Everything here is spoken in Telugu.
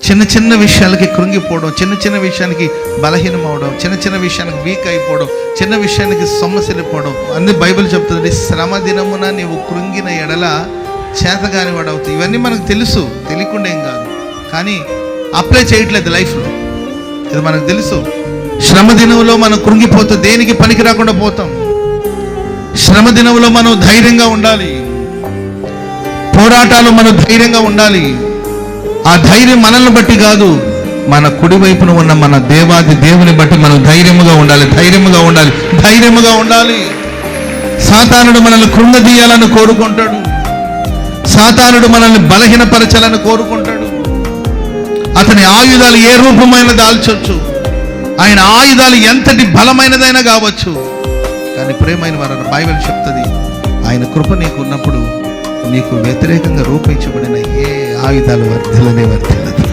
చిన్న చిన్న విషయాలకి కృంగిపోవడం, చిన్న చిన్న విషయానికి బలహీనం అవడం, చిన్న చిన్న విషయానికి వీక్ అయిపోవడం, చిన్న విషయానికి సొమ్మసిల్లిపోవడం. అన్ని బైబిల్ చెప్తుంది, శ్రమ దినమున నీవు కృంగిన ఎడల చేతగాని వాడవుతావు. ఇవన్నీ మనకు తెలుసు, తెలియకుండా ఏం కాదు, కానీ అప్లై చేయట్లేదు లైఫ్లో. ఇది మనకు తెలుసు. శ్రమ దినంలో మనం కృంగిపోతే దేనికి పనికి రాకుండా పోతాం. శ్రమ దినంలో మనం ధైర్యంగా ఉండాలి. పోరాటాలు మనం ధైర్యంగా ఉండాలి. ఆ ధైర్యం మనల్ని బట్టి కాదు, మన కుడి వైపున ఉన్న మన దేవాది దేవుని బట్టి మనం ధైర్యముగా ఉండాలి, ధైర్యముగా ఉండాలి, ధైర్యముగా ఉండాలి. సాతానుడు మనల్ని కృంగదీయాలని కోరుకుంటాడు. సాతానుడు మనల్ని బలహీనపరచాలని కోరుకుంటాడు. అతని ఆయుధాలు ఏ రూపమైన దాల్చొచ్చు, ఆయన ఆయుధాలు ఎంతటి బలమైనదైనా కావచ్చు. కానీ ప్రేమైన వారు, బైబిల్ చెప్తుంది, ఆయన కృప నీకు ఉన్నప్పుడు నీకు వ్యతిరేకంగా రూపించబడిన ఏ ఆయుధాలు వర్ధిల్లనే వర్ధిల్లదు.